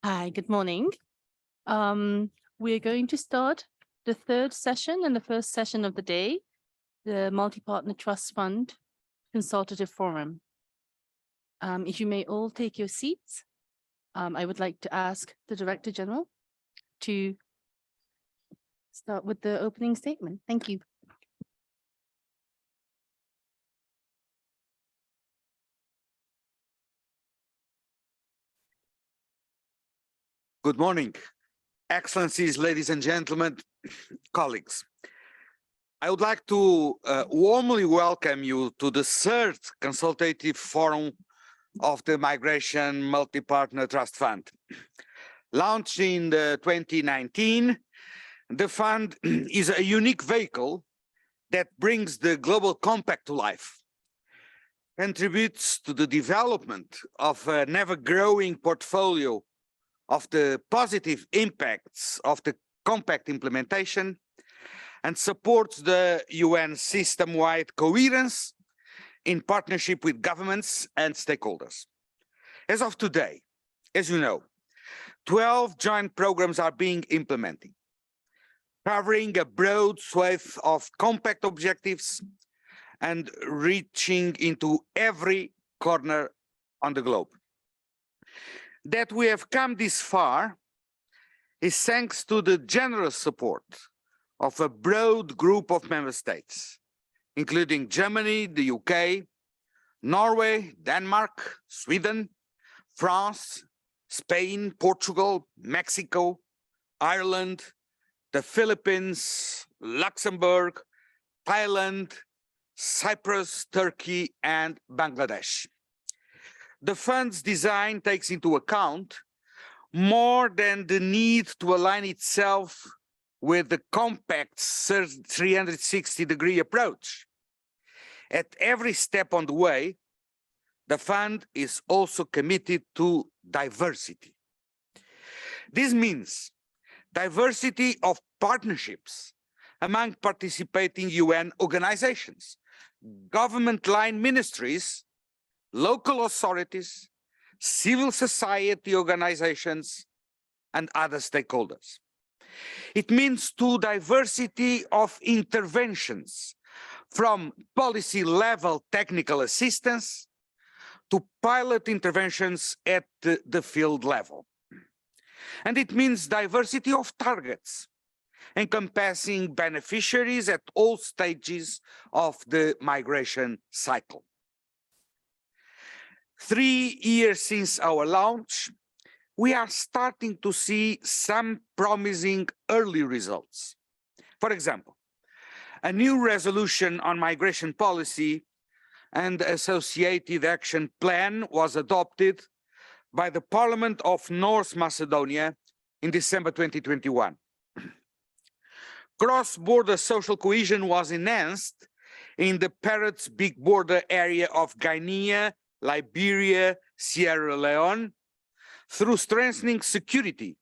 Hi, good morning. We're going to start the third session and the first session of the day, the Multi-Partner Trust Fund Consultative Forum. If you may all take your seats, I would like to ask the Director General to start with the opening statement. Thank you. Good morning, Excellencies, ladies and gentlemen, colleagues. I would like to warmly welcome you to the third consultative forum of the Migration Multi-Partner Trust Fund. Launched in 2019, the fund is a unique vehicle that brings the Global Compact to life, contributes to the development of an ever-growing portfolio of the positive impacts of the Compact implementation, and supports the UN system-wide coherence in partnership with governments and stakeholders. As of today, as you know, 12 joint programs are being implemented, covering a broad swath of Compact objectives and reaching into every corner on the globe. That we have come this far is thanks to the generous support of a broad group of member states, including Germany, the UK, Norway, Denmark, Sweden, France, Spain, Portugal, Mexico, Ireland, the Philippines, Luxembourg, Thailand, Cyprus, Turkey, and Bangladesh. The fund's design takes into account more than the need to align itself with the Compact's 360-degree approach. At every step on the way, the fund is also committed to diversity. This means diversity of partnerships among participating UN organizations, government line ministries, local authorities, civil society organizations, and other stakeholders. It means to diversity of interventions, from policy-level technical assistance to pilot interventions at the field level. And it means diversity of targets, encompassing beneficiaries at all stages of the migration cycle. 3 years since our launch, we are starting to see some promising early results. For example, a new resolution on migration policy and associated action plan was adopted by the Parliament of North Macedonia in December 2021. Cross-border social cohesion was enhanced in the Parrots Big Border area of Guinea, Liberia, Sierra Leone, through strengthening security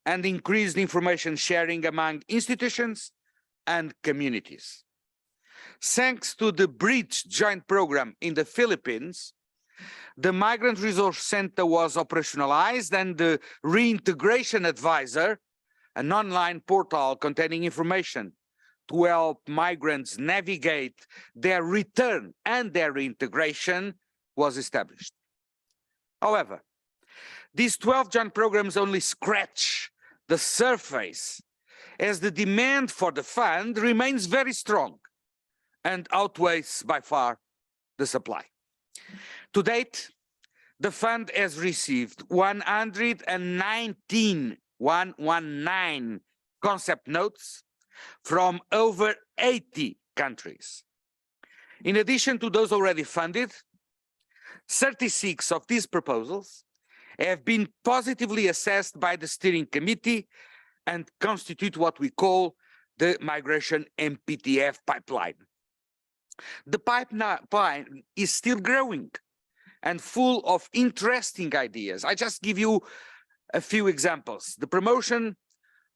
and increased information sharing among institutions and communities. Thanks to the Bridge joint program in the Philippines, the Migrant Resource Center was operationalized, and the Reintegration Advisor, an online portal containing information to help migrants navigate their return and their reintegration, was established. However, these 12 joint programs only scratch the surface, as the demand for the fund remains very strong and outweighs by far the supply. To date, the fund has received 119 concept notes from over 80 countries. In addition to those already funded, 36 of these proposals have been positively assessed by the steering committee and constitute what we call the migration MMPTF pipeline. The pipeline is still growing and full of interesting ideas. I just give you a few examples. The promotion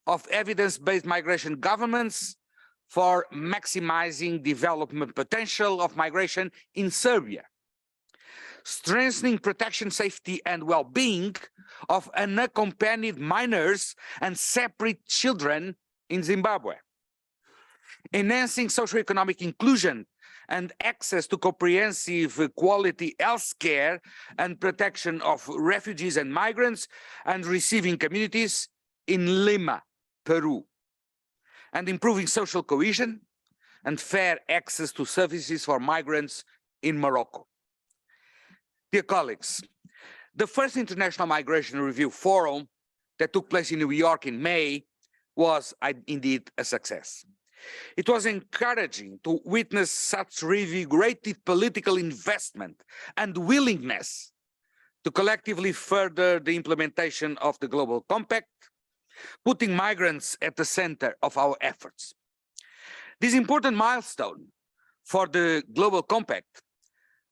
of evidence-based migration governance for maximizing development potential of migration in Serbia. strengthening protection, safety, and well-being of unaccompanied minors and separate children in Zimbabwe, enhancing socioeconomic inclusion and access to comprehensive quality health care and protection of refugees and migrants and receiving communities in Lima, Peru, and improving social cohesion and fair access to services for migrants in Morocco. Dear colleagues, the first International Migration Review Forum that took place in New York in May was indeed a success. It was encouraging to witness such reinvigorated political investment and willingness to collectively further the implementation of the Global Compact, putting migrants at the center of our efforts. This important milestone for the Global Compact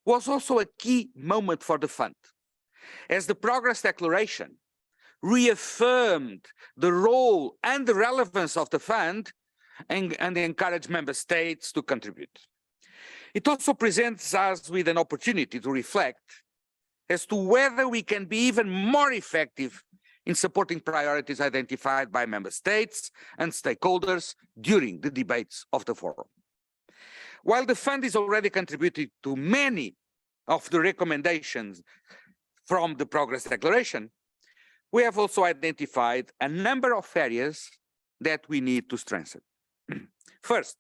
was also a key moment for the fund, as the Progress Declaration reaffirmed the role and the relevance of the fund and encouraged member states to contribute. It also presents us with an opportunity to reflect as to whether we can be even more effective in supporting priorities identified by member states and stakeholders during the debates of the forum. While the fund is already contributing to many of the recommendations from the Progress Declaration, we have also identified a number of areas that we need to strengthen. First,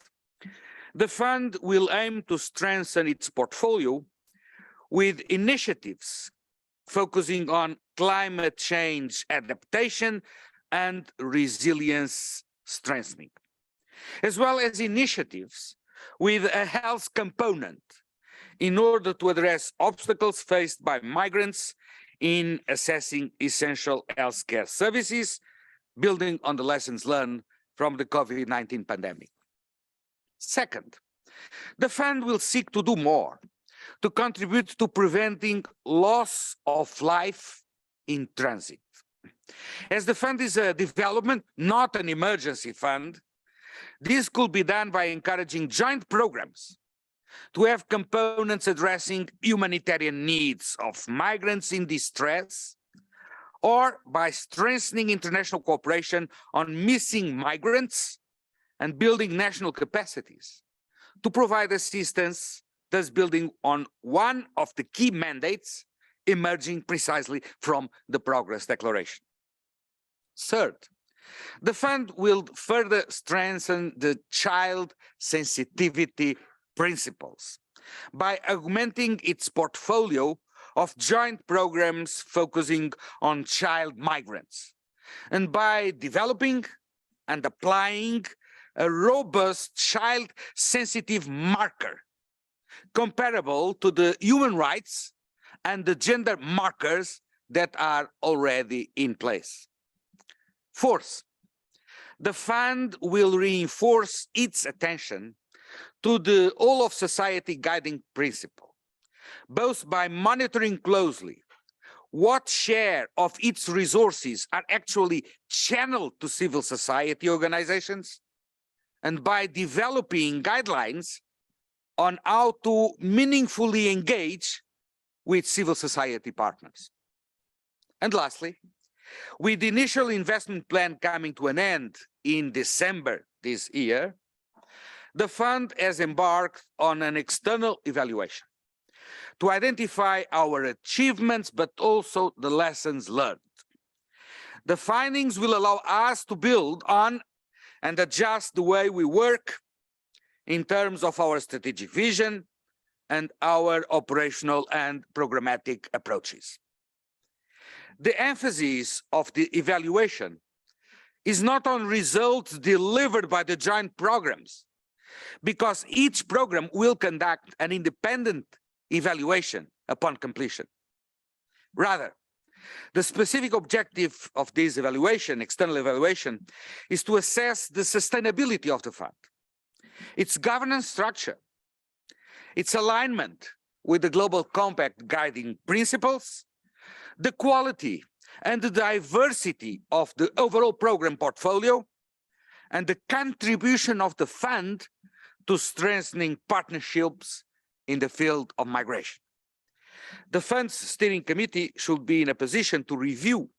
the fund will aim to strengthen its portfolio with initiatives focusing on climate change adaptation and resilience strengthening, as well as initiatives with a health component in order to address obstacles faced by migrants in assessing essential healthcare services, building on the lessons learned from the COVID-19 pandemic. Second, the fund will seek to do more to contribute to preventing loss of life in transit. As the fund is a development, not an emergency fund, this could be done by encouraging joint programs to have components addressing humanitarian needs of migrants in distress, or by strengthening international cooperation on missing migrants and building national capacities to provide assistance, thus building on one of the key mandates emerging precisely from the Progress Declaration. Third, the fund will further strengthen the child sensitivity principles by augmenting its portfolio of joint programs focusing on child migrants, and by developing and applying a robust child-sensitive marker comparable to the human rights and the gender markers that are already in place. Fourth, the fund will reinforce its attention to the whole of society guiding principle, both by monitoring closely what share of its resources are actually channeled to civil society organizations, and by developing guidelines on how to meaningfully engage with civil society partners. And lastly, with the initial investment plan coming to an end in December this year, the fund has embarked on an external evaluation to identify our achievements, but also the lessons learned. The findings will allow us to build on and adjust the way we work in terms of our strategic vision and our operational and programmatic approaches. The emphasis of the evaluation is not on results delivered by the joint programs, because each program will conduct an independent evaluation upon completion. Rather, the specific objective of this evaluation, external evaluation, is to assess the sustainability of the fund, its governance structure, its alignment with the Global Compact guiding principles, the quality and the diversity of the overall program portfolio, and the contribution of the fund to strengthening partnerships in the field of migration. The Fund's steering committee should be in a position to review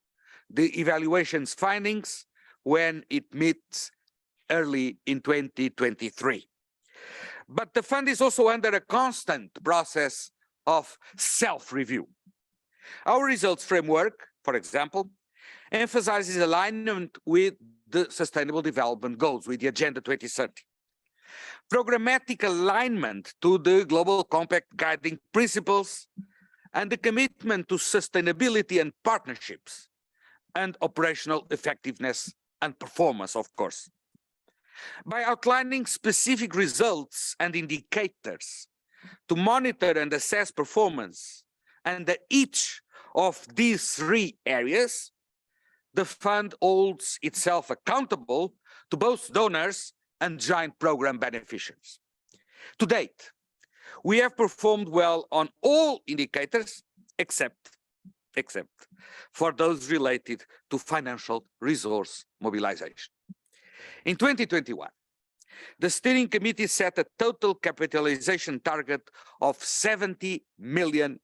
the evaluation's findings when it meets early in 2023. But the Fund is also under a constant process of self-review. Our results framework, for example, emphasizes alignment with the Sustainable Development Goals, with the Agenda 2030. Programmatic alignment to the Global Compact guiding principles, and the commitment to sustainability and partnerships, and operational effectiveness and performance, of course. By outlining specific results and indicators to monitor and assess performance under each of these three areas, the Fund holds itself accountable to both donors and joint program beneficiaries. To date, we have performed well on all indicators except for those related to financial resource mobilization. In 2021, the steering committee set a total capitalization target of $70 million.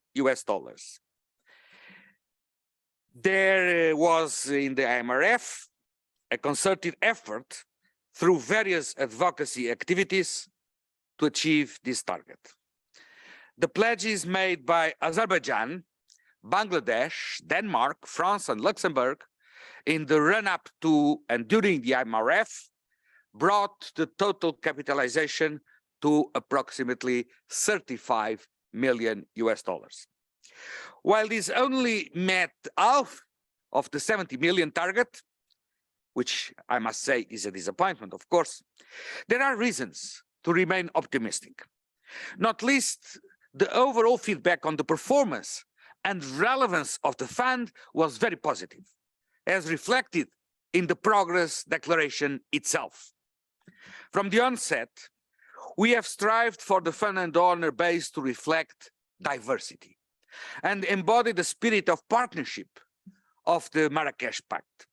There was in the IMRF a concerted effort through various advocacy activities to achieve this target. The pledges made by Azerbaijan, Bangladesh, Denmark, France, and Luxembourg in the run-up to and during the IMRF brought the total capitalization to approximately $35 million. While this only met half of the 70 million target, which I must say is a disappointment, of course, there are reasons to remain optimistic. Not least, the overall feedback on the performance and relevance of the Fund was very positive, as reflected in the progress declaration itself. From the onset, we have strived for the Fund and donor base to reflect diversity and embody the spirit of partnership of the Marrakesh Pact.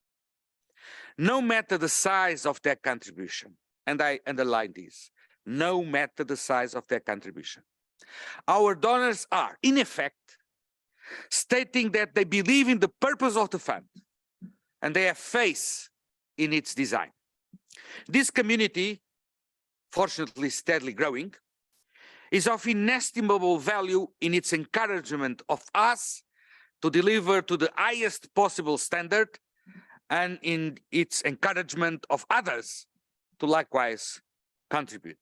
No matter the size of their contribution, and I underline this, no matter the size of their contribution, our donors are, in effect, stating that they believe in the purpose of the Fund and they have faith in its design. This community, fortunately steadily growing, is of inestimable value in its encouragement of us to deliver to the highest possible standard and in its encouragement of others to likewise contribute.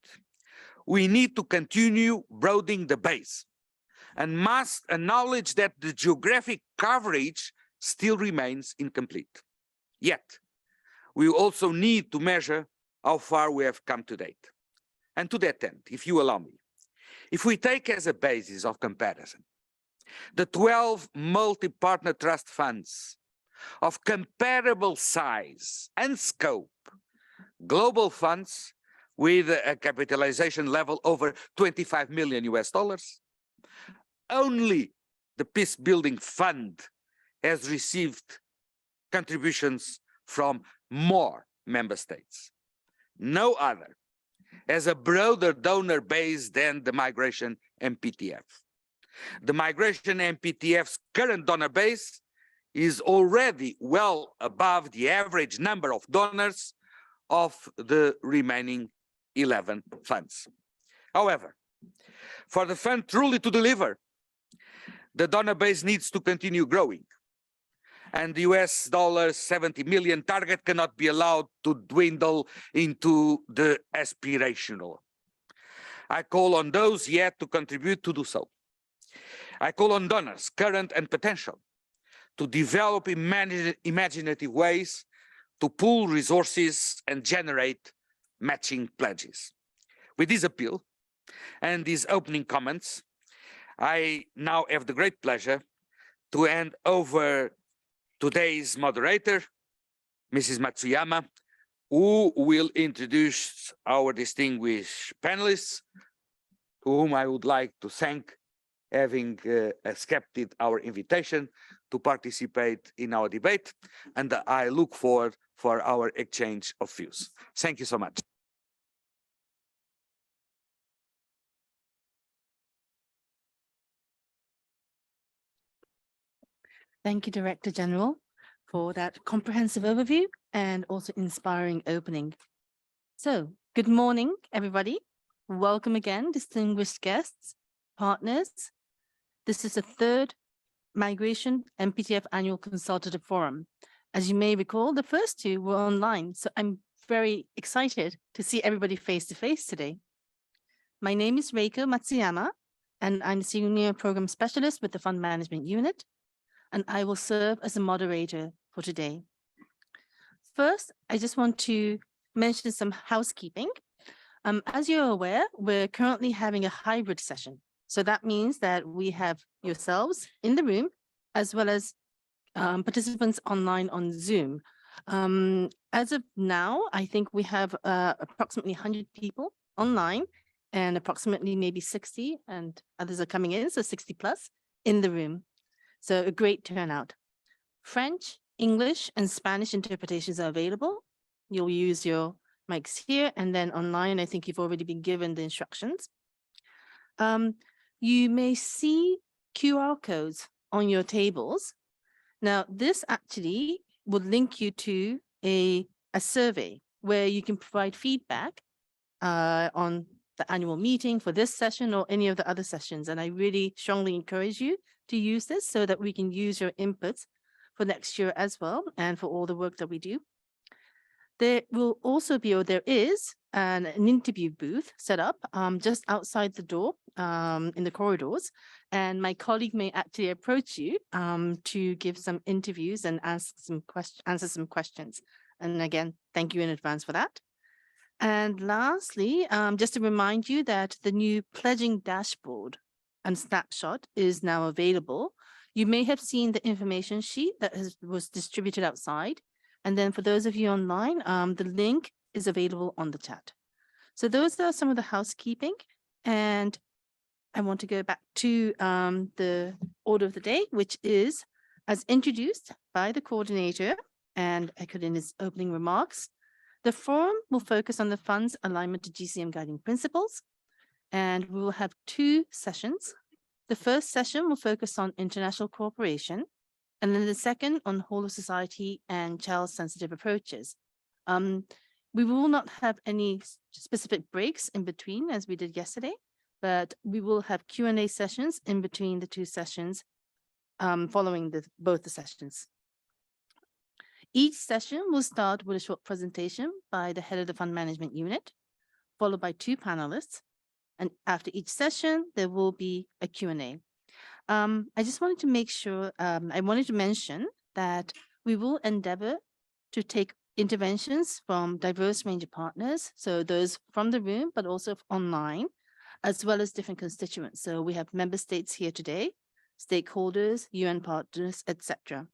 We need to continue broadening the base and must acknowledge that the geographic coverage still remains incomplete. Yet, we also need to measure how far we have come to date. And to that end, if you allow me, if we take as a basis of comparison the 12 multi-partner trust funds of comparable size and scope, global funds with a capitalization level over $25 million, only the Peace Building Fund has received contributions from more member states. No other has a broader donor base than the Migration MPTF. The Migration MPTF's current donor base is already well above the average number of donors of the remaining 11 funds. However, for the Fund truly to deliver, the donor base needs to continue growing, and the $70 million target cannot be allowed to dwindle into the aspirational. I call on those yet to contribute to do so. I call on donors, current and potential, to develop imaginative ways to pool resources and generate matching pledges. With this appeal and these opening comments, I now have the great pleasure to hand over today's moderator, Mrs. Matsuyama, who will introduce our distinguished panelists, to whom I would like to thank having accepted our invitation to participate in our debate, and I look forward for our exchange of views. Thank you so much. Thank you, Director General, for that comprehensive overview and also inspiring opening. So, good morning, everybody. Welcome again, distinguished guests, partners. This is the third Migration MPTF Annual Consultative Forum. As you may recall, the first two were online, so I'm very excited to see everybody face to face today. My name is Reiko Matsuyama, and I'm Senior Program Specialist with the Fund Management Unit, and I will serve as a moderator for today. First, I just want to mention some housekeeping. As you're aware, we're currently having a hybrid session. So that means that we have yourselves in the room, as well as participants online on Zoom. As of now, I think we have approximately 100 people online and approximately maybe 60, and others are coming in, so 60 plus in the room. So a great turnout. French, English, and Spanish interpretations are available. You'll use your mics here, and then online, I think you've already been given the instructions. You may see QR codes on your tables. Now, this actually would link you to a survey where you can provide feedback on the annual meeting for this session or any of the other sessions. And I really strongly encourage you to use this so that we can use your inputs for next year as well and for all the work that we do. There will also be, or there is, an interview booth set up just outside the door in the corridors. And my colleague may actually approach you to give some interviews and answer some questions. And again, thank you in advance for that. And lastly, just to remind you that the new pledging dashboard and snapshot is now available. You may have seen the information sheet that was distributed outside. And then for those of you online, the link is available on the chat. So those are some of the housekeeping. And I want to go back to the order of the day, which is as introduced by the coordinator and echoed in his opening remarks. The forum will focus on the fund's alignment to GCM guiding principles, and we will have two sessions. The first session will focus on international cooperation, and then the second on whole of society and child-sensitive approaches. We will not have any specific breaks in between as we did yesterday, but we will have Q&A sessions in between the two sessions following both the sessions. Each session will start with a short presentation by the head of the fund management unit, followed by two panelists. And after each session, there will be a Q&A. I just wanted to make sure, I wanted to mention that we will endeavor to take interventions from diverse range of partners, so those from the room, but also online, as well as different constituents. So we have member states here today, stakeholders, UN partners, etc.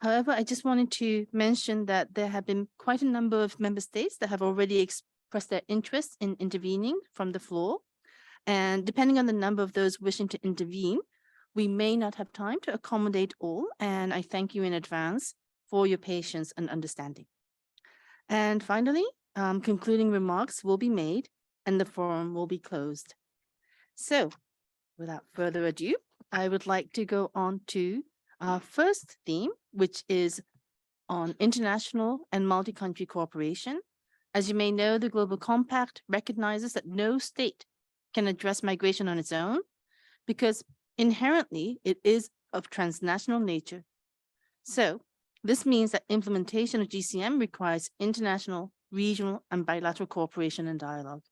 However, I just wanted to mention that there have been quite a number of member states that have already expressed their interest in intervening from the floor. And depending on the number of those wishing to intervene, we may not have time to accommodate all. And I thank you in advance for your patience and understanding. And finally, concluding remarks will be made and the forum will be closed. So without further ado, I would like to go on to our first theme, which is on international and multi-country cooperation. As you may know, the Global Compact recognizes that no state can address migration on its own because inherently it is of transnational nature. So this means that implementation of GCM requires international, regional, and bilateral cooperation and dialogue.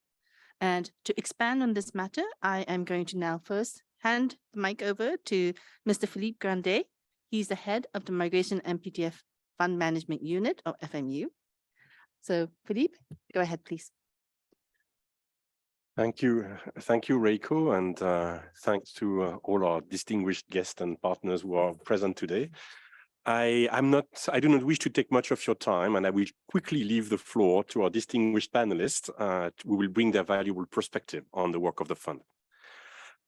And to expand on this matter, I am going to now first hand the mic over to Mr. Philippe Grandet. He's the head of the Migration MPTF Fund Management Unit, or FMU. So Philippe, go ahead, please. Thank you, Reiko, and thanks to all our distinguished guests and partners who are present today. I do not wish to take much of your time, and I will quickly leave the floor to our distinguished panelists who will bring their valuable perspective on the work of the fund.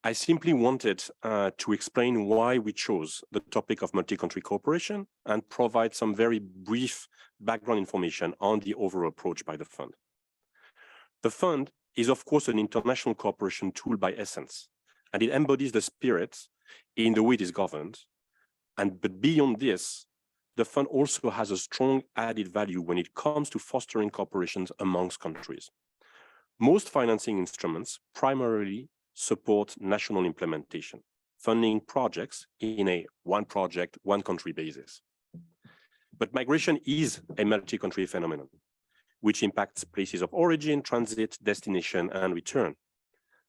I simply wanted to explain why we chose the topic of multi-country cooperation and provide some very brief background information on the overall approach by the fund. The fund is, of course, an international cooperation tool by essence, and it embodies the spirit in the way it is governed But beyond this, the fund also has a strong added value when it comes to fostering cooperations amongst countries. Most financing instruments primarily support national implementation, funding projects in a one project, one country basis. But migration is a multi-country phenomenon, which impacts places of origin, transit, destination, and return.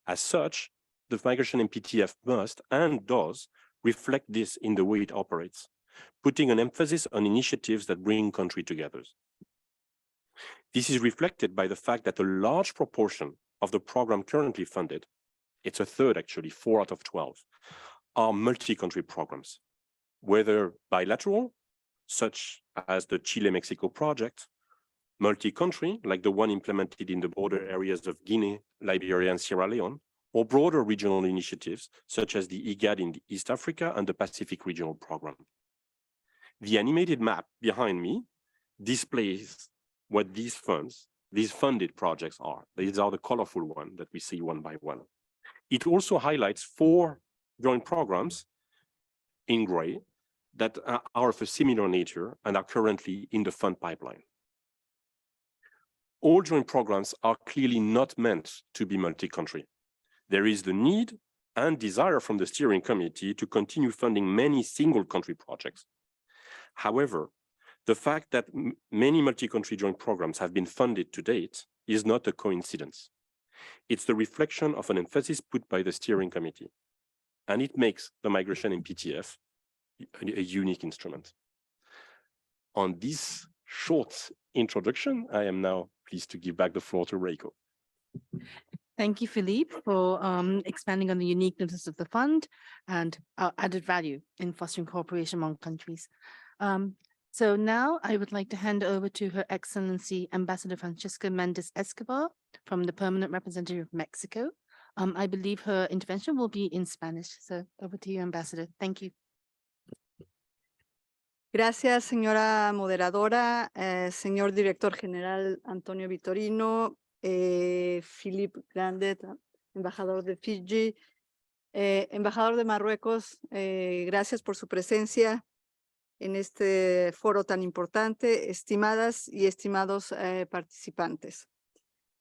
As such, the migration MPTF must and does reflect this in the way it operates, putting an emphasis on initiatives that bring countries together. This is reflected by the fact that a large proportion of the program currently funded, it's a third actually, 4 out of 12, are multi-country programs, whether bilateral, such as the Chile-Mexico project, multi-country, like the one implemented in the border areas of Guinea, Liberia, and Sierra Leone, or broader regional initiatives, such as the IGAD in East Africa and the Pacific Regional Program. The animated map behind me displays what these funded projects are. These are the colorful ones that we see one by one. It also highlights 4 joint programs in gray that are of a similar nature and are currently in the fund pipeline. All joint programs are clearly not meant to be multi-country. There is the need and desire from the steering committee to continue funding many single country projects. However, the fact that many multi-country joint programs have been funded to date is not a coincidence. It's the reflection of an emphasis put by the steering committee, and it makes the migration MPTF a unique instrument. On this short introduction, I am now pleased to give back the floor to Reiko. Thank you, Philippe, for expanding on the uniqueness of the fund and our added value in fostering cooperation among countries. So now I would like to hand over to Her Excellency Ambassador Francisca Mendez Escobar from the Permanent Representative of Mexico. I believe her intervention will be in Spanish. So over to you, Ambassador. Thank you. Gracias, señora moderadora, señor director general Antonio Vitorino, Philippe Grandet, embajador de Fiji, embajador de Marruecos, gracias por su presencia en este foro tan importante, estimadas y estimados participantes.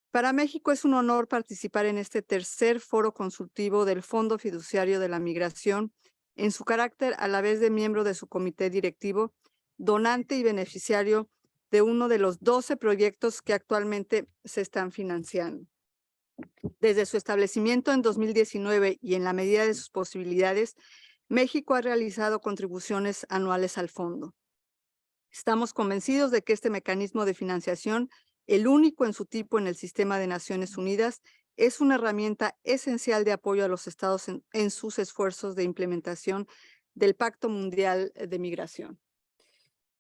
Para México es un honor participar en este tercer foro consultivo del Fondo Fiduciario de la Migración en su carácter a la vez de miembro de su comité directivo, donante y beneficiario de uno de los 12 proyectos que actualmente se están financiando. Desde su establecimiento en 2019 y en la medida de sus posibilidades, México ha realizado contribuciones anuales al fondo. Estamos convencidos de que este mecanismo de financiación, el único en su tipo en el sistema de Naciones Unidas, es una herramienta esencial de apoyo a los estados en sus esfuerzos de implementación del Pacto Mundial de Migración.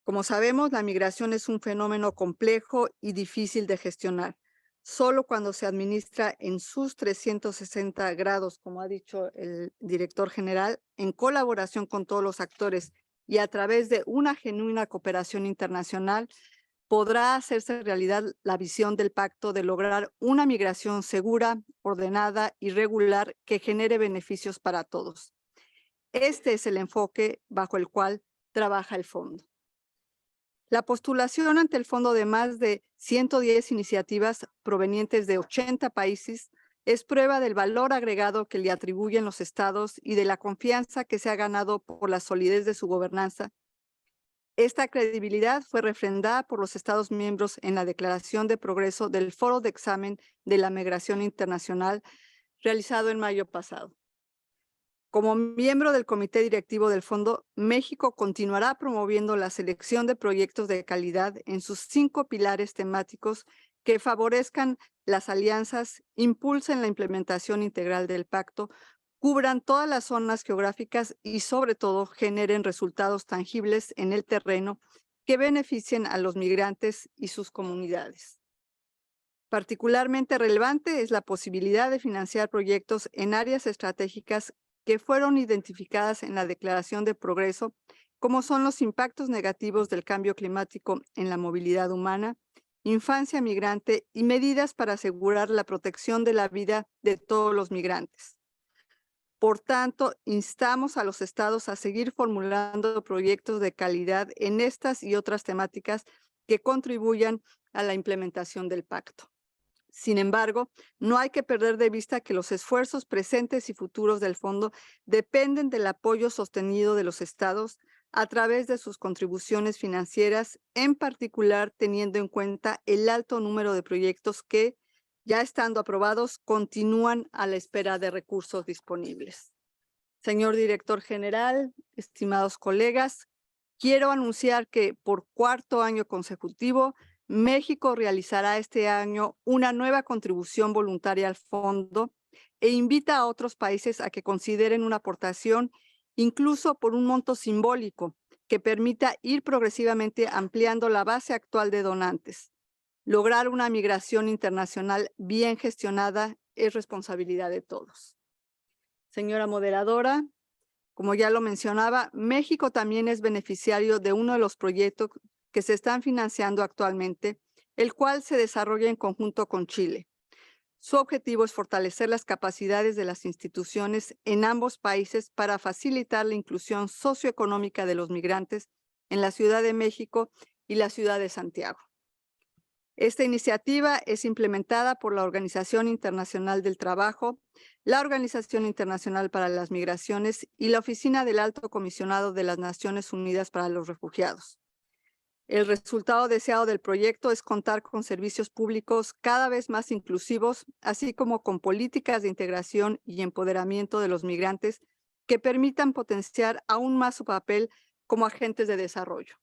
Como sabemos, la migración es un fenómeno complejo y difícil de gestionar. Solo cuando se administra en sus 360 grados, como ha dicho el director general, en colaboración con todos los actores y a través de una genuina cooperación internacional, podrá hacerse realidad la visión del pacto de lograr una migración segura, ordenada y regular que genere beneficios para todos. Este es el enfoque bajo el cual trabaja el fondo. La postulación ante el fondo de más de 110 iniciativas provenientes de 80 países es prueba del valor agregado que le atribuyen los estados y de la confianza que se ha ganado por la solidez de su gobernanza. Esta credibilidad fue refrendada por los estados miembros en la Declaración de Progreso del Foro de Examen de la Migración Internacional realizado en mayo pasado. Como miembro del comité directivo del fondo, México continuará promoviendo la selección de proyectos de calidad en sus 5 pilares temáticos que favorezcan las alianzas, impulsen la implementación integral del pacto, cubran todas las zonas geográficas y sobre todo generen resultados tangibles en el terreno que beneficien a los migrantes y sus comunidades. Particularmente relevante es la posibilidad de financiar proyectos en áreas estratégicas que fueron identificadas en la Declaración de Progreso, como son los impactos negativos del cambio climático en la movilidad humana, infancia migrante y medidas para asegurar la protección de la vida de todos los migrantes. Por tanto, instamos a los estados a seguir formulando proyectos de calidad en estas y otras temáticas que contribuyan a la implementación del pacto. Sin embargo, no hay que perder de vista que los esfuerzos presentes y futuros del fondo dependen del apoyo sostenido de los estados a través de sus contribuciones financieras, en particular teniendo en cuenta el alto número de proyectos que, ya estando aprobados, continúan a la espera de recursos disponibles. Señor Director General, estimados colegas, quiero anunciar que por cuarto año consecutivo, México realizará este año una nueva contribución voluntaria al fondo e invita a otros países a que consideren una aportación, incluso por un monto simbólico, que permita ir progresivamente ampliando la base actual de donantes. Lograr una migración internacional bien gestionada es responsabilidad de todos. Señora moderadora, como ya lo mencionaba, México también es beneficiario de uno de los proyectos que se están financiando actualmente, el cual se desarrolla en conjunto con Chile. Su objetivo es fortalecer las capacidades de las instituciones en ambos países para facilitar la inclusión socioeconómica de los migrantes en la Ciudad de México y la Ciudad de Santiago. Esta iniciativa es implementada por la Organización Internacional del Trabajo, la Organización Internacional para las Migraciones y la Oficina del Alto Comisionado de las Naciones Unidas para los Refugiados. El resultado deseado del proyecto es contar con servicios públicos cada vez más inclusivos, así como con políticas de integración y empoderamiento de los migrantes que permitan potenciar aún más su papel como agentes de desarrollo.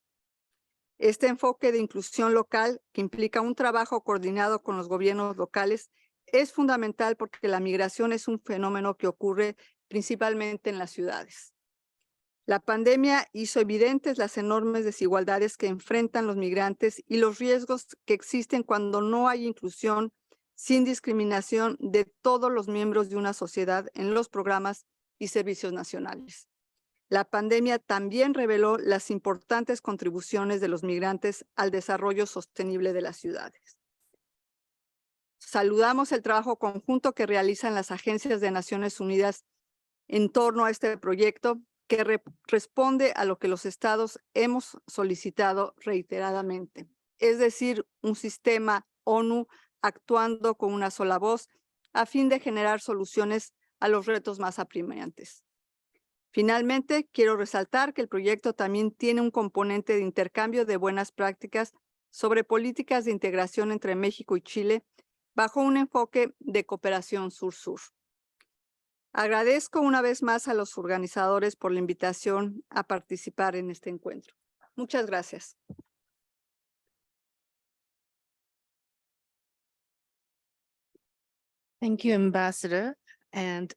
Este enfoque de inclusión local, que implica un trabajo coordinado con los gobiernos locales, es fundamental porque la migración es un fenómeno que ocurre principalmente en las ciudades. La pandemia hizo evidentes las enormes desigualdades que enfrentan los migrantes y los riesgos que existen cuando no hay inclusión sin discriminación de todos los miembros de una sociedad en los programas y servicios nacionales. La pandemia también reveló las importantes contribuciones de los migrantes al desarrollo sostenible de las ciudades. Saludamos el trabajo conjunto que realizan las agencias de Naciones Unidas en torno a este proyecto que responde a lo que los estados hemos solicitado reiteradamente, es decir, un sistema ONU actuando con una sola voz a fin de generar soluciones a los retos más apremiantes. Finalmente, quiero resaltar que el proyecto también tiene un componente de intercambio de buenas prácticas sobre políticas de integración entre México y Chile bajo un enfoque de cooperación sur-sur. Agradezco una vez más a los organizadores por la invitación a participar en este encuentro. Muchas gracias. Thank you, Ambassador. And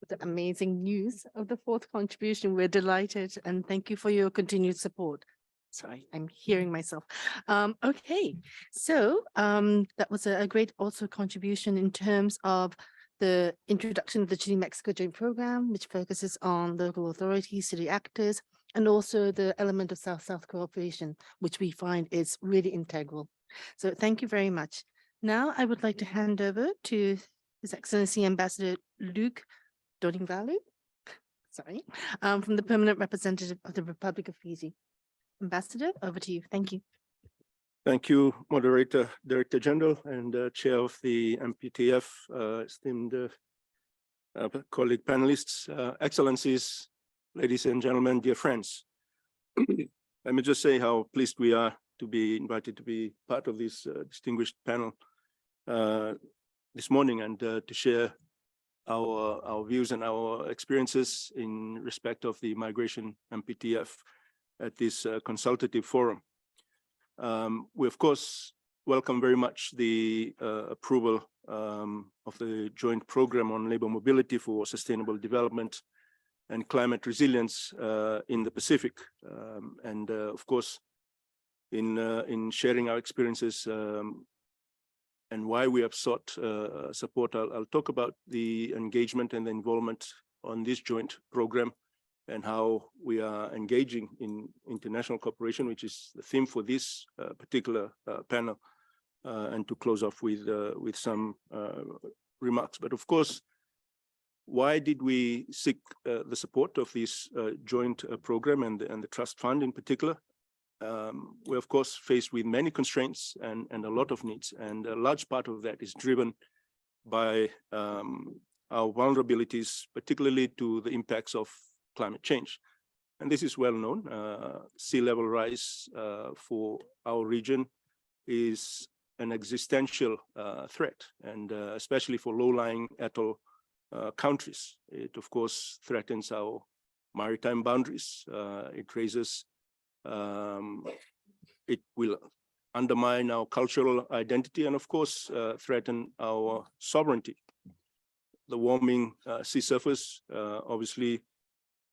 the amazing news of the fourth contribution. We're delighted and thank you for your continued support. Sorry, I'm hearing myself. Okay, so that was a great also contribution in terms of the introduction of the Chile-Mexico Joint Program, which focuses on local authorities, city actors, and also the element of South-South cooperation, which we find is really integral. So thank you very much. Now I would like to hand over to His Excellency Ambassador Luke Dodingvalu, sorry, from the Permanent Representative of the Republic of Fiji. Ambassador, over to you. Thank you. Thank you, Moderator, Director General, and Chair of the MPTF, esteemed colleague panelists, Excellencies, ladies and gentlemen, dear friends. Let me just say how pleased we are to be invited to be part of this distinguished panel this morning and to share our views and our experiences in respect of the migration MPTF at this consultative forum. We, of course, welcome very much the approval of the joint program on labor mobility for sustainable development and climate resilience in the Pacific. And of course, in sharing our experiences and why we have sought support, I'll talk about the engagement and the involvement on this joint program and how we are engaging in international cooperation, which is the theme for this particular panel, and to close off with some remarks. But of course, Why did we seek the support of this joint program and the trust fund in particular? We're of course faced with many constraints and a lot of needs, and a large part of that is driven by our vulnerabilities, particularly to the impacts of climate change. And this is well known. Sea level rise for our region is an existential threat, and especially for low-lying atoll countries. It of course threatens our maritime boundaries. It raises, it will undermine our cultural identity, and of course threaten our sovereignty. The warming sea surface, obviously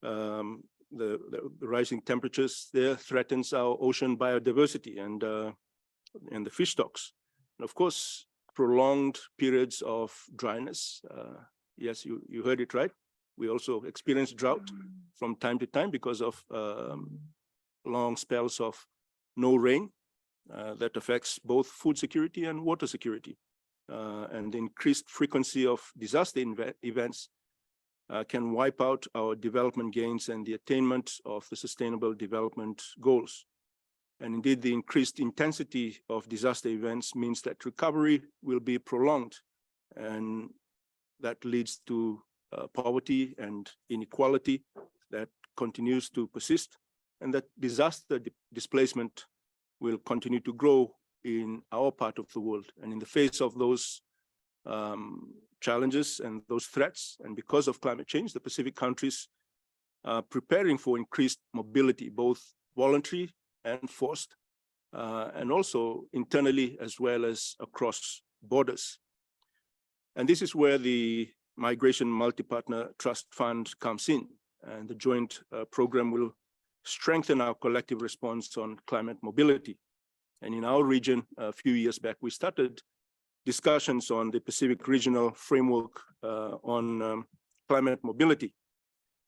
the rising temperatures there threatens our ocean biodiversity and the fish stocks. And of course, prolonged periods of dryness. Yes, you heard it right. We also experience drought from time to time because of long spells of no rain that affects both food security and water security. And the increased frequency of disaster events can wipe out our development gains and the attainment of the Sustainable Development Goals. And indeed, the increased intensity of disaster events means that recovery will be prolonged, and that leads to poverty and inequality that continues to persist, and that disaster displacement will continue to grow in our part of the world. And in the face of those challenges and those threats, and because of climate change, the Pacific countries are preparing for increased mobility, both voluntary and forced, and also internally as well as across borders. And this is where the Migration Multi-Partner Trust Fund comes in, and the joint program will strengthen our collective response on climate mobility. And in our region, a few years back, we started discussions on the Pacific Regional Framework on climate mobility.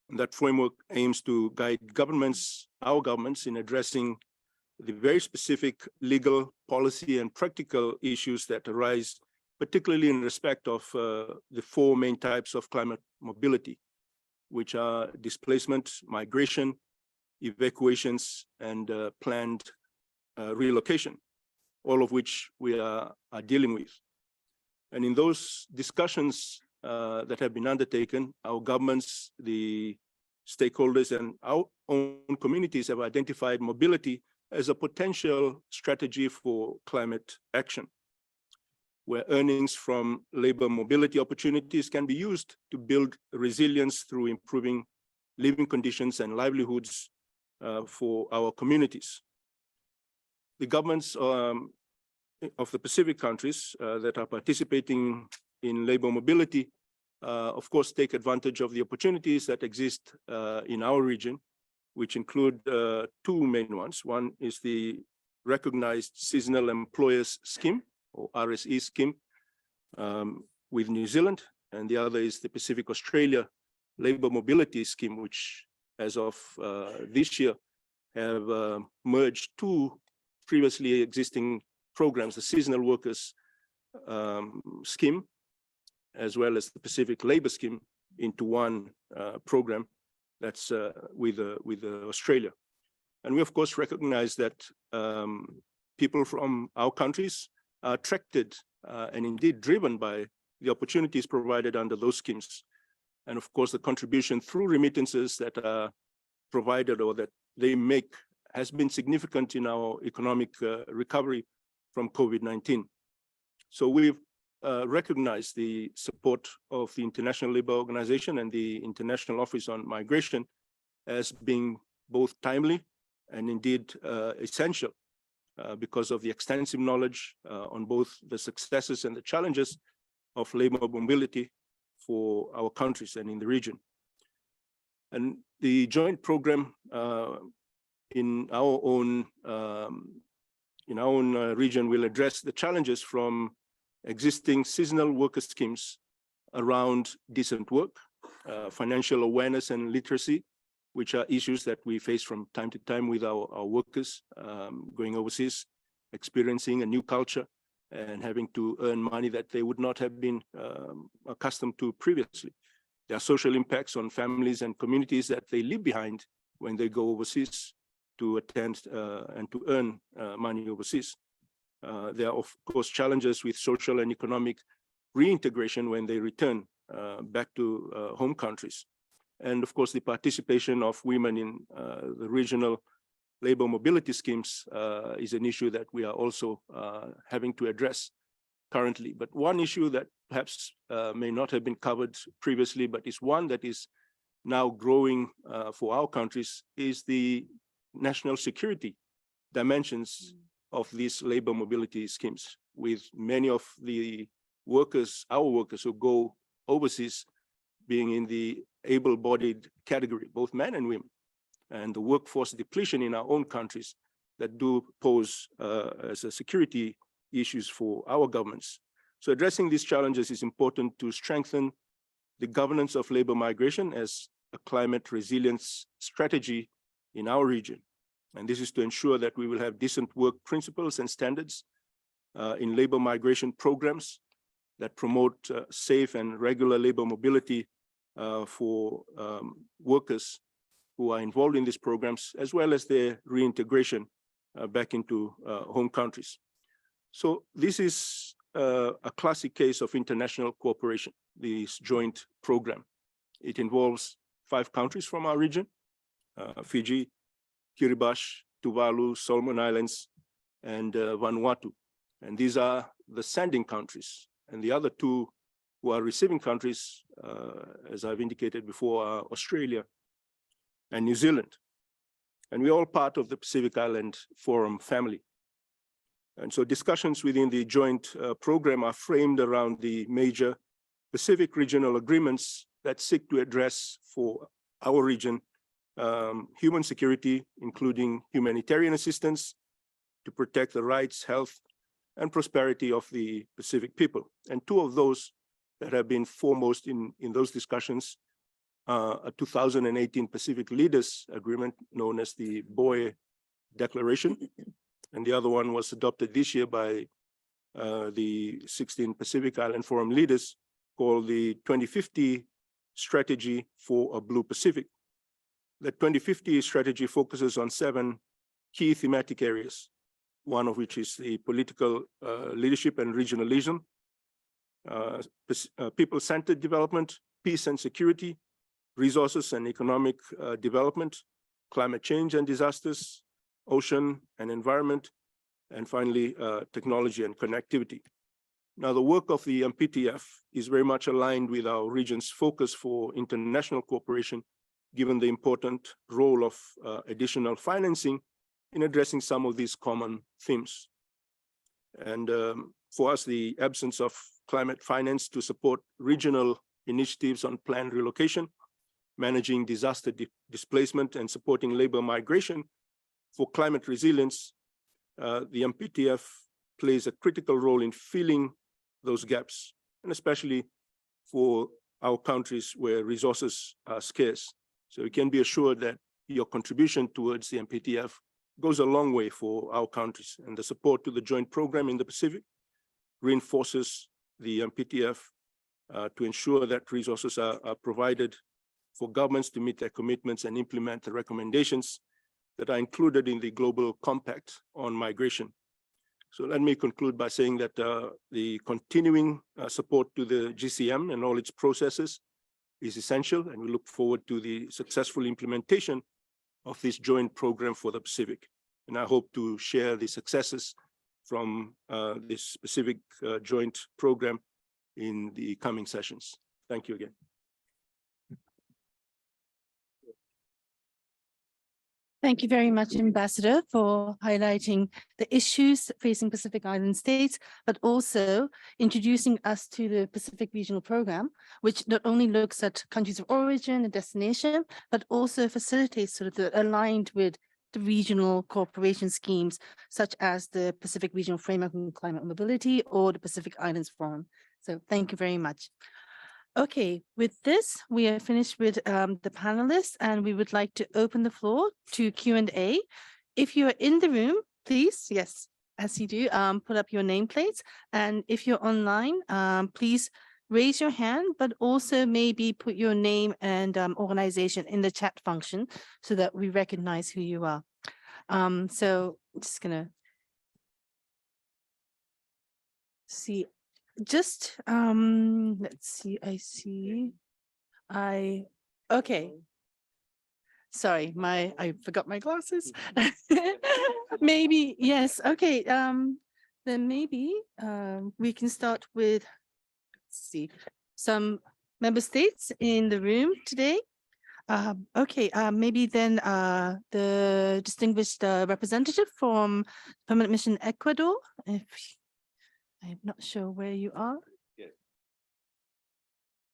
And that framework aims to guide governments, our governments, in addressing the very specific legal, policy, and practical issues that arise, particularly in respect of the four main types of climate mobility, which are displacement, migration, evacuations, and planned relocation, all of which we are dealing with. And in those discussions that have been undertaken, our governments, the stakeholders, and our own communities have identified mobility as a potential strategy for climate action, where earnings from labor mobility opportunities can be used to build resilience through improving living conditions and livelihoods for our communities. The governments of the Pacific countries that are participating in labor mobility, of course, take advantage of the opportunities that exist in our region, which include two main ones. One is the recognized seasonal employers scheme, or RSE scheme, with New Zealand, and the other is the Pacific Australia labor mobility scheme, which as of this year have merged two previously existing programs, the seasonal workers scheme, as well as the Pacific labor scheme, into one program that's with Australia. And we of course recognize that people from our countries are attracted and indeed driven by the opportunities provided under those schemes. And of course, the contribution through remittances that are provided or that they make has been significant in our economic recovery from COVID-19. So we've recognized the support of the International Labour Organization and the International Office on Migration as being both timely and indeed essential because of the extensive knowledge on both the successes and the challenges of labor mobility for our countries and in the region. And the joint program in our own region will address the challenges from existing seasonal worker schemes around decent work, financial awareness and literacy, which are issues that we face from time to time with our workers going overseas, experiencing a new culture and having to earn money that they would not have been accustomed to previously. There are social impacts on families and communities that they leave behind when they go overseas to attend and to earn money overseas. There are, of course, challenges with social and economic reintegration when they return back to home countries. And of course, the participation of women in the regional labor mobility schemes is an issue that we are also having to address currently. But one issue that perhaps may not have been covered previously, but is one that is now growing for our countries, is the national security dimensions of these labor mobility schemes, with many of the workers, our workers who go overseas, being in the able-bodied category, both men and women, and the workforce depletion in our own countries that do pose as a security issues for our governments. So addressing these challenges is important to strengthen the governance of labor migration as a climate resilience strategy in our region. And this is to ensure that we will have decent work principles and standards in labor migration programs that promote safe and regular labor mobility for workers who are involved in these programs, as well as their reintegration back into home countries. So this is a classic case of international cooperation, this joint program. It involves 5 countries from our region, Fiji, Kiribati, Tuvalu, Solomon Islands, and Vanuatu. And these are the sending countries. And the other 2 who are receiving countries, as I've indicated before, are Australia and New Zealand. And we're all part of the Pacific Island Forum family. And so discussions within the joint program are framed around the major Pacific regional agreements that seek to address for our region human security, including humanitarian assistance to protect the rights, health, and prosperity of the Pacific people. And 2 of those that have been foremost in those discussions, a 2018 Pacific Leaders Agreement known as the Boe Declaration, and the other one was adopted this year by the 16 Pacific Island Forum leaders, called the 2050 Strategy for a Blue Pacific. The 2050 strategy focuses on 7 key thematic areas, one of which is the political leadership and regionalism, people-centered development, peace and security, resources and economic development, climate change and disasters, ocean and environment, and finally, technology and connectivity. Now, the work of the MPTF is very much aligned with our region's focus for international cooperation, given the important role of additional financing in addressing some of these common themes. And for us, the absence of climate finance to support regional initiatives on planned relocation, managing disaster displacement, and supporting labor migration for climate resilience, the MPTF plays a critical role in filling those gaps, and especially for our countries where resources are scarce. So you can be assured that your contribution towards the MPTF goes a long way for our countries, and the support to the joint program in the Pacific reinforces the MPTF to ensure that resources are provided for governments to meet their commitments and implement the recommendations that are included in the Global Compact on Migration. So let me conclude by saying that the continuing support to the GCM and all its processes is essential, and we look forward to the successful implementation of this joint program for the Pacific. And I hope to share the successes from this specific joint program in the coming sessions. Thank you again. Thank you very much, Ambassador, for highlighting the issues facing Pacific Island states, but also introducing us to the Pacific Regional Program, which not only looks at countries of origin and destination, but also facilitates sort of the aligned with the regional cooperation schemes, such as the Pacific Regional Framework on Climate Mobility or the Pacific Islands Forum. So thank you very much. Okay, with this, we are finished with the panelists, and we would like to open the floor to Q&A. If you are in the room, please, yes, as you do, put up your nameplates. And if you're online, please raise your hand, but also maybe put your name and organization in the chat function so that we recognize who you are. So just gonna see, just let's see, okay. Sorry, I forgot my glasses. Maybe, yes, okay, then maybe we can start with, let's see, some member states in the room today. Okay, maybe then the distinguished representative from Permanent Mission Ecuador, if I'm not sure where you are. Yes.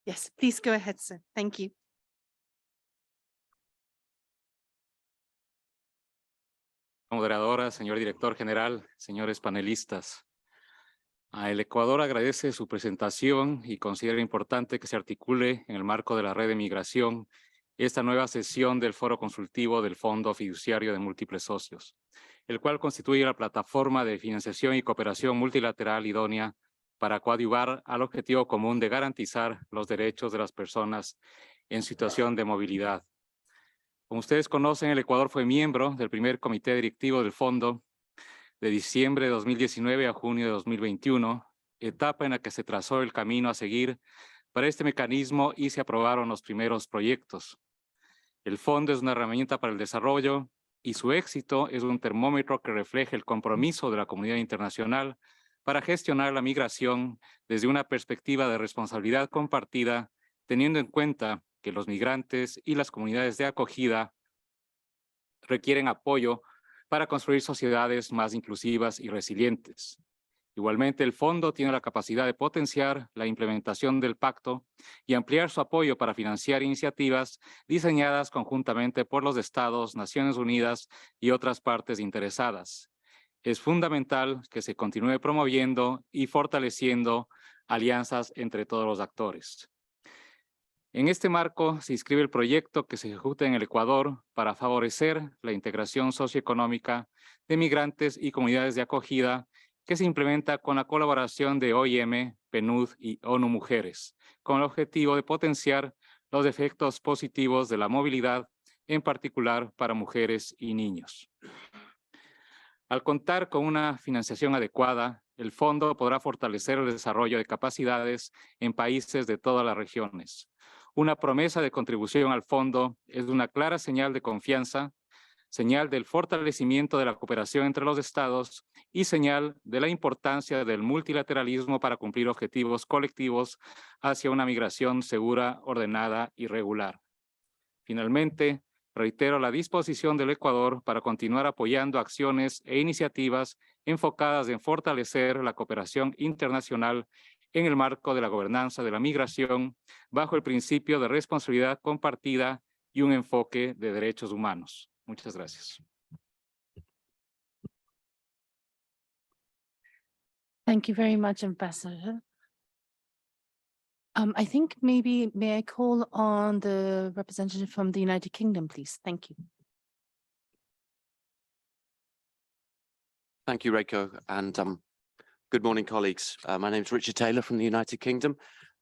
Yes, please go ahead, sir. Thank you. Moderadora, señor director general, señores panelistas. El Ecuador agradece su presentación y considera importante que se articule en el marco de la red de migración esta nueva sesión del Foro Consultivo del Fondo Fiduciario de Múltiples Socios, el cual constituye la plataforma de financiación y cooperación multilateral idónea para coadyuvar al objetivo común de garantizar los derechos de las personas en situación de movilidad. Como ustedes conocen, el Ecuador fue miembro del primer comité directivo del fondo de diciembre de 2019 a junio de 2021, etapa en la que se trazó el camino a seguir para este mecanismo y se aprobaron los primeros proyectos. El fondo es una herramienta para el desarrollo y su éxito es un termómetro que refleja el compromiso de la comunidad internacional para gestionar la migración desde una perspectiva de responsabilidad compartida, teniendo en cuenta que los migrantes y las comunidades de acogida requieren apoyo para construir sociedades más inclusivas y resilientes. Igualmente, el fondo tiene la capacidad de potenciar la implementación del pacto y ampliar su apoyo para financiar iniciativas diseñadas conjuntamente por los Estados, Naciones Unidas y otras partes interesadas. Es fundamental que se continúe promoviendo y fortaleciendo alianzas entre todos los actores. En este marco se inscribe el proyecto que se ejecuta en el Ecuador para favorecer la integración socioeconómica de migrantes y comunidades de acogida que se implementa con la colaboración de OIM, PNUD y ONU Mujeres, con el objetivo de potenciar los efectos positivos de la movilidad, en particular para mujeres y niños. Al contar con una financiación adecuada, el fondo podrá fortalecer el desarrollo de capacidades en países de todas las regiones. Una promesa de contribución al fondo es una clara señal de confianza, señal del fortalecimiento de la cooperación entre los estados y señal de la importancia del multilateralismo para cumplir objetivos colectivos hacia una migración segura, ordenada y regular. Finalmente, reitero la disposición del Ecuador para continuar apoyando acciones e iniciativas enfocadas en fortalecer la cooperación internacional en el marco de la gobernanza de la migración bajo el principio de responsabilidad compartida y un enfoque de derechos humanos. Muchas gracias. Thank you very much, Ambassador. I think maybe may I call on the representative from the United Kingdom, please? Thank you. Thank you, Reiko, and good morning, colleagues. My name is Richard Taylor from the United Kingdom.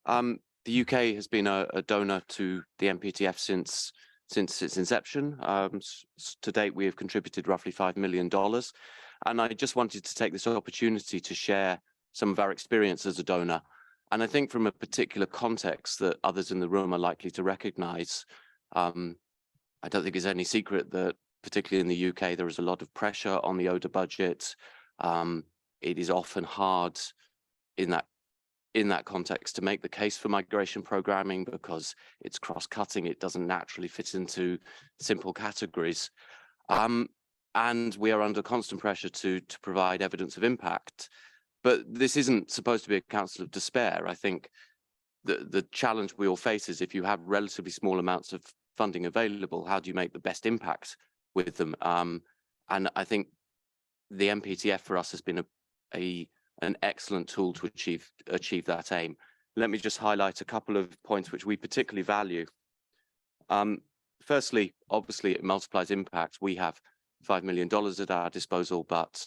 The UK has been a donor to the MPTF since its inception. To date, we have contributed roughly $5 million. And I just wanted to take this opportunity to share some of our experience as a donor. And I think from a particular context that others in the room are likely to recognize, I don't think it's any secret that particularly in the UK, there is a lot of pressure on the ODA budget. It is often hard in that context to make the case for migration programming because it's cross-cutting. It doesn't naturally fit into simple categories. And we are under constant pressure to provide evidence of impact. But this isn't supposed to be a counsel of despair. I think the challenge we all face is if you have relatively small amounts of funding available, how do you make the best impact with them? And I think the MPTF for us has been an excellent tool to achieve that aim. Let me just highlight a couple of points which we particularly value. Firstly, obviously, it multiplies impact. We have $5 million at our disposal, but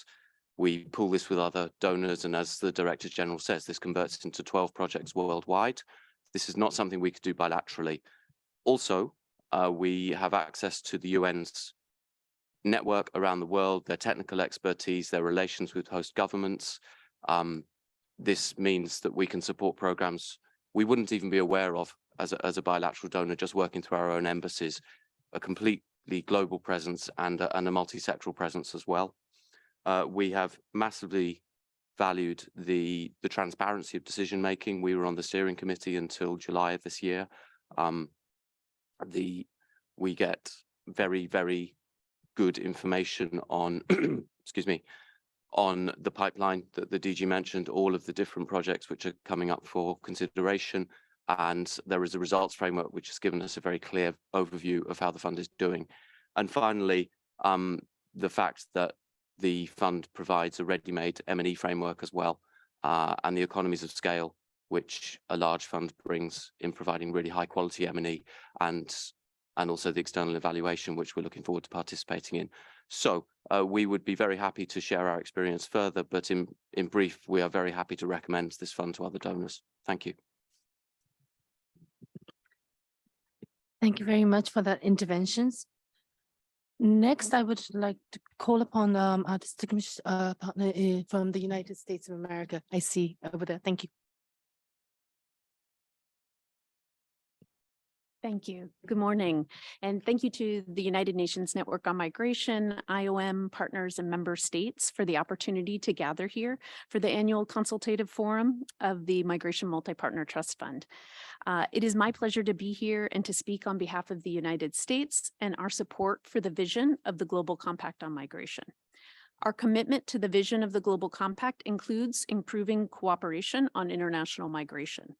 we pool this with other donors, and as the Director General says, this converts into 12 projects worldwide. This is not something we could do bilaterally. Also, we have access to the UN's network around the world, their technical expertise, their relations with host governments. This means that we can support programs we wouldn't even be aware of as a bilateral donor, just working through our own embassies, a completely global presence and a multi-sectoral presence as well. We have massively valued the transparency of decision making. We were on the steering committee until July of this year. We get very, very good information on, excuse me, on the pipeline that the DG mentioned, all of the different projects which are coming up for consideration. And there is a results framework which has given us a very clear overview of how the fund is doing. And finally, the fact that the fund provides a ready-made M&E framework as well, and the economies of scale which a large fund brings in providing really high quality M&E, and also the external evaluation which we're looking forward to participating in. So we would be very happy to share our experience further, but in brief, we are very happy to recommend this fund to other donors. Thank you. Thank you very much for that interventions. Next, I would like to call upon our distinguished partner from the United States of America. I see over there. Thank you. Thank you. Good morning. And thank you to the United Nations Network on Migration, IOM partners and member states for the opportunity to gather here for the annual consultative forum of the Migration Multi-Partner Trust Fund. It is my pleasure to be here and to speak on behalf of the United States and our support for the vision of the Global Compact on Migration. Our commitment to the vision of the Global Compact includes improving cooperation on international migration.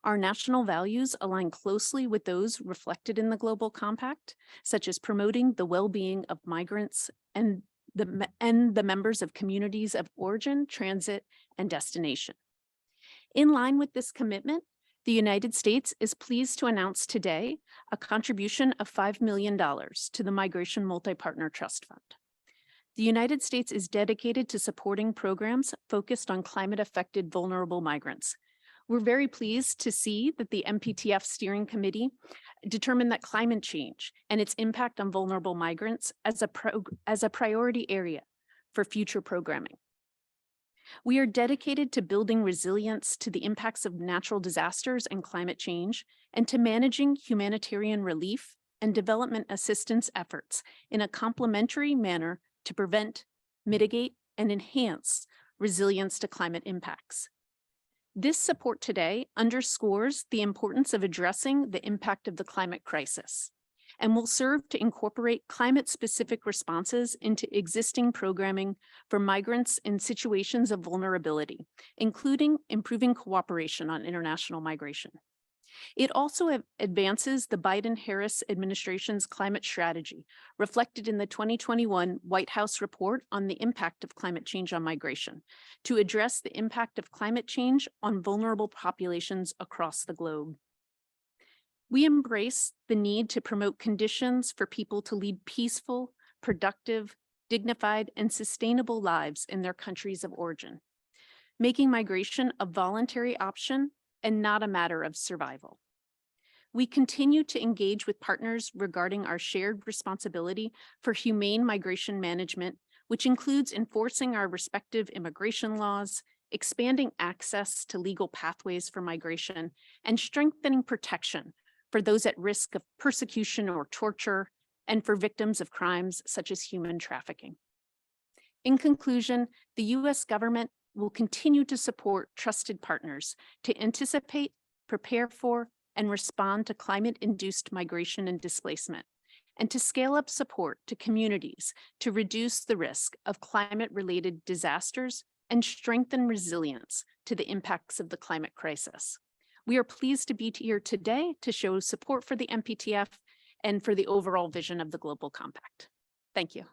Our national values align closely with those reflected in the Global Compact, such as promoting the well-being of migrants and the members of communities of origin, transit, and destination. In line with this commitment, the United States is pleased to announce today a contribution of $5 million to the Migration Multi-Partner Trust Fund. The United States is dedicated to supporting programs focused on climate-affected vulnerable migrants. We're very pleased to see that the MPTF Steering Committee determined that climate change and its impact on vulnerable migrants as a priority area for future programming. We are dedicated to building resilience to the impacts of natural disasters and climate change, and to managing humanitarian relief and development assistance efforts in a complementary manner to prevent, mitigate, and enhance resilience to climate impacts. This support today underscores the importance of addressing the impact of the climate crisis and will serve to incorporate climate-specific responses into existing programming for migrants in situations of vulnerability, including improving cooperation on international migration. It also advances the Biden-Harris administration's climate strategy, reflected in the 2021 White House report on the impact of climate change on migration, to address the impact of climate change on vulnerable populations across the globe. We embrace the need to promote conditions for people to lead peaceful, productive, dignified, and sustainable lives in their countries of origin, making migration a voluntary option and not a matter of survival. We continue to engage with partners regarding our shared responsibility for humane migration management, which includes enforcing our respective immigration laws, expanding access to legal pathways for migration, and strengthening protection for those at risk of persecution or torture, and for victims of crimes such as human trafficking. In conclusion, the U.S. government will continue to support trusted partners to anticipate, prepare for, and respond to climate-induced migration and displacement, and to scale up support to communities to reduce the risk of climate-related disasters and strengthen resilience to the impacts of the climate crisis. We are pleased to be here today to show support for the MPTF and for the overall vision of the Global Compact. Thank you.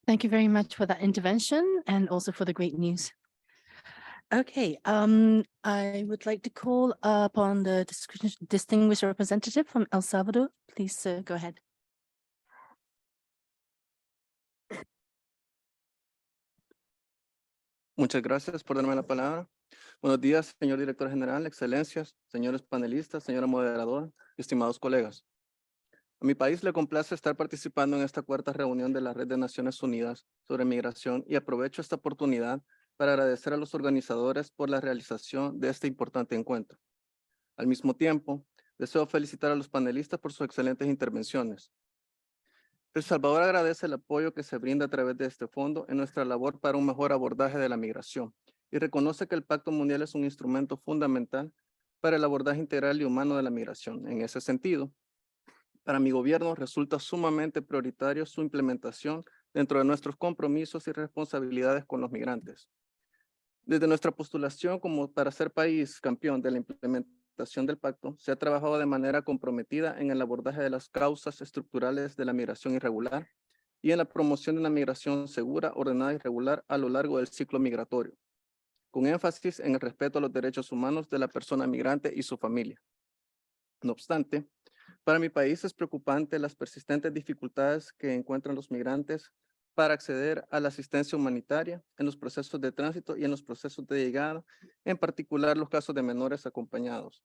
Thank you very much for that intervention and also for the great news. Okay, I would like to call upon the distinguished representative from El Salvador. Please go ahead. Muchas gracias por darme la palabra. Buenos días, señor director general, excelencias, señores panelistas, señora moderadora, estimados colegas. A mi país le complace estar participando en esta cuarta reunión de la Red de Naciones Unidas sobre Migración y aprovecho esta oportunidad para agradecer a los organizadores por la realización de este importante encuentro. Al mismo tiempo, deseo felicitar a los panelistas por sus excelentes intervenciones. El Salvador agradece el apoyo que se brinda a través de este fondo en nuestra labor para un mejor abordaje de la migración y reconoce que el Pacto Mundial es un instrumento fundamental para el abordaje integral y humano de la migración. En ese sentido, para mi gobierno resulta sumamente prioritario su implementación dentro de nuestros compromisos y responsabilidades con los migrantes. Desde nuestra postulación como para ser país campeón de la implementación del pacto, se ha trabajado de manera comprometida en el abordaje de las causas estructurales de la migración irregular y en la promoción de una migración segura, ordenada y regular a lo largo del ciclo migratorio, con énfasis en el respeto a los derechos humanos de la persona migrante y su familia. No obstante, para mi país es preocupante las persistentes dificultades que encuentran los migrantes para acceder a la asistencia humanitaria en los procesos de tránsito y en los procesos de llegada, en particular los casos de menores acompañados.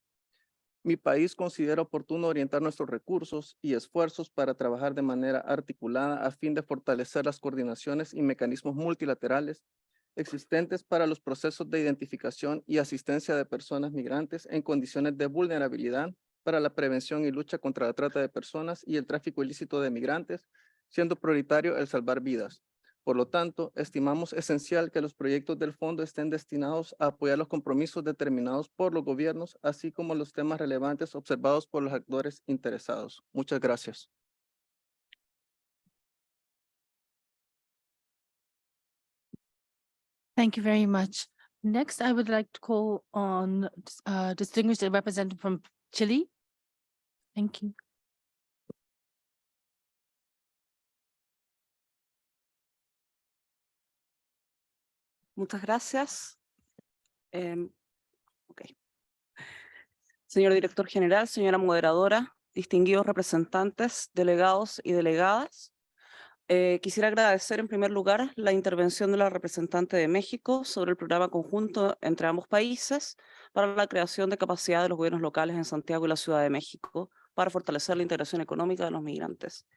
Mi país considera oportuno orientar nuestros recursos y esfuerzos para trabajar de manera articulada a fin de fortalecer las coordinaciones y mecanismos multilaterales existentes para los procesos de identificación y asistencia de personas migrantes en condiciones de vulnerabilidad para la prevención y lucha contra la trata de personas y el tráfico ilícito de migrantes, siendo prioritario el salvar vidas. Por lo tanto, estimamos esencial que los proyectos del fondo estén destinados a apoyar los compromisos determinados por los gobiernos, así como los temas relevantes observados por los actores interesados. Muchas gracias. Thank you very much. Next, I would like to call on distinguished representative from Chile. Thank you. Muchas gracias. Señor director general, señora moderadora, distinguidos representantes, delegados y delegadas, quisiera agradecer en primer lugar la intervención de la representante de México sobre el programa conjunto entre ambos países para la creación de capacidad de los gobiernos locales en Santiago y la Ciudad de México para fortalecer la integración económica de los migrantes.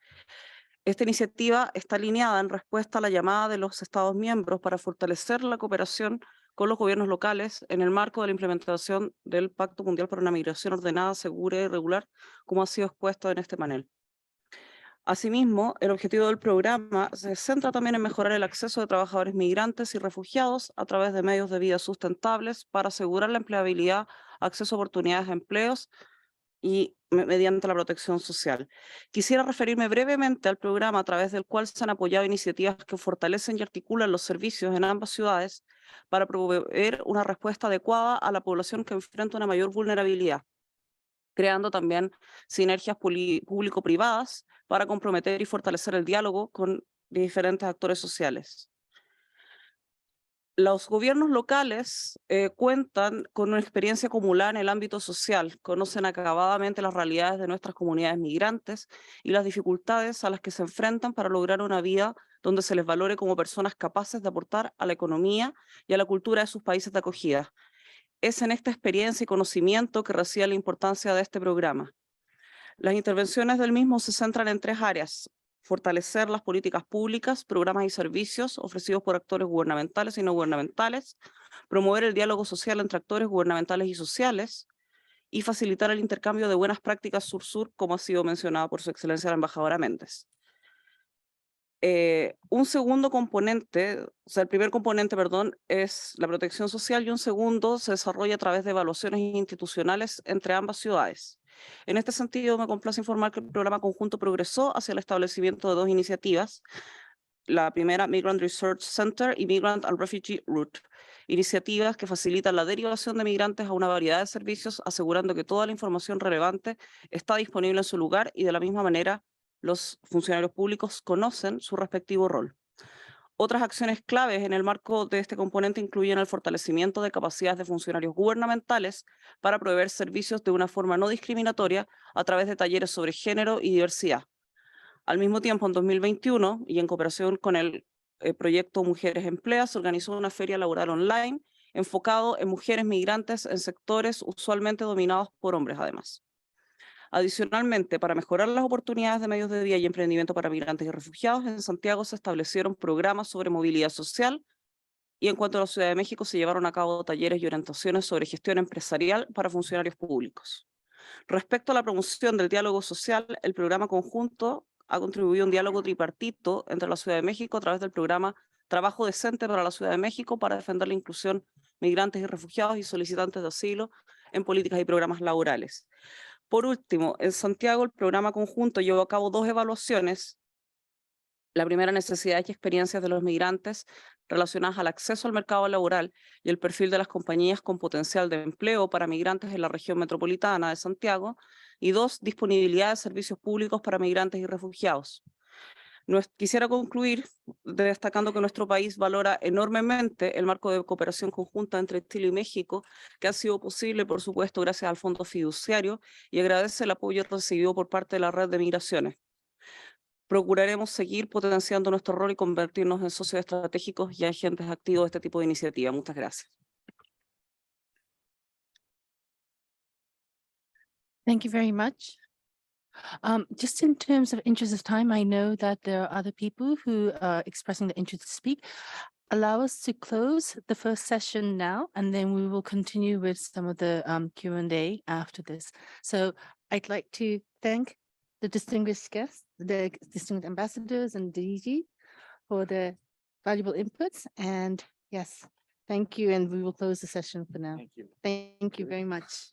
Esta iniciativa está alineada en respuesta a la llamada de los Estados miembros para fortalecer la cooperación con los gobiernos locales en el marco de la implementación del Pacto Mundial para una Migración Ordenada, Segura y Regular, como ha sido expuesto en este panel. Asimismo, el objetivo del programa se centra también en mejorar el acceso de trabajadores migrantes y refugiados a través de medios de vida sustentables para asegurar la empleabilidad, acceso a oportunidades de empleos y mediante la protección social. Quisiera referirme brevemente al programa a través del cual se han apoyado iniciativas que fortalecen y articulan los servicios en ambas ciudades para proveer una respuesta adecuada a la población que enfrenta una mayor vulnerabilidad, creando también sinergias público-privadas para comprometer y fortalecer el diálogo con diferentes actores sociales. Los gobiernos locales cuentan con una experiencia acumulada en el ámbito social, conocen acabadamente las realidades de nuestras comunidades migrantes y las dificultades a las que se enfrentan para lograr una vida donde se les valore como personas capaces de aportar a la economía y a la cultura de sus países de acogida. Es en esta experiencia y conocimiento que reside la importancia de este programa. Las intervenciones del mismo se centran en tres áreas: fortalecer las políticas públicas, programas y servicios ofrecidos por actores gubernamentales y no gubernamentales, promover el diálogo social entre actores gubernamentales y sociales, y facilitar el intercambio de buenas prácticas sur-sur, como ha sido mencionado por su excelencia la embajadora Méndez. Un segundo componente, o sea, el primer componente, perdón, es la protección social, y un segundo se desarrolla a través de evaluaciones institucionales entre ambas ciudades. En este sentido, me complace informar que el programa conjunto progresó hacia el establecimiento de dos iniciativas. La primera, Migrant Research Center y Migrant and Refugee Route, iniciativas que facilitan la derivación de migrantes a una variedad de servicios, asegurando que toda la información relevante está disponible en su lugar y de la misma manera los funcionarios públicos conocen su respectivo rol. Otras acciones claves en el marco de este componente incluyen el fortalecimiento de capacidades de funcionarios gubernamentales para proveer servicios de una forma no discriminatoria a través de talleres sobre género y diversidad. Al mismo tiempo, en 2021, y en cooperación con el proyecto Mujeres Empleas, se organizó una feria laboral online enfocado en mujeres migrantes en sectores usualmente dominados por hombres, además. Adicionalmente, para mejorar las oportunidades de medios de vida y emprendimiento para migrantes y refugiados, en Santiago se establecieron programas sobre movilidad social y en cuanto a la Ciudad de México se llevaron a cabo talleres y orientaciones sobre gestión empresarial para funcionarios públicos. Respecto a la promoción del diálogo social, el programa conjunto ha contribuido a un diálogo tripartito entre la Ciudad de México a través del programa Trabajo Decente para la Ciudad de México para defender la inclusión migrantes y refugiados y solicitantes de asilo en políticas y programas laborales. Por último, en Santiago el programa conjunto llevó a cabo 2 evaluaciones. La primera, necesidades y experiencias de los migrantes relacionadas al acceso al mercado laboral y el perfil de las compañías con potencial de empleo para migrantes en la región metropolitana de Santiago. Y 2, disponibilidad de servicios públicos para migrantes y refugiados. Quisiera concluir destacando que nuestro país valora enormemente el marco de cooperación conjunta entre Chile y México, que ha sido posible, por supuesto, gracias al Fondo Fiduciario, y agradece el apoyo recibido por parte de la Red de Migraciones. Procuraremos seguir potenciando nuestro rol y convertirnos en socios estratégicos y agentes activos de este tipo de iniciativa. Muchas gracias. Thank you very much. Just in terms of interest of time, I know that there are other people who are expressing the interest to speak. Allow us to close the first session now, and then we will continue with some of the Q&A after this. So I'd like to thank the distinguished guests, the distinguished ambassadors and DG for the valuable inputs. And yes, thank you. And we will close the session for now. Thank you. Thank you very much.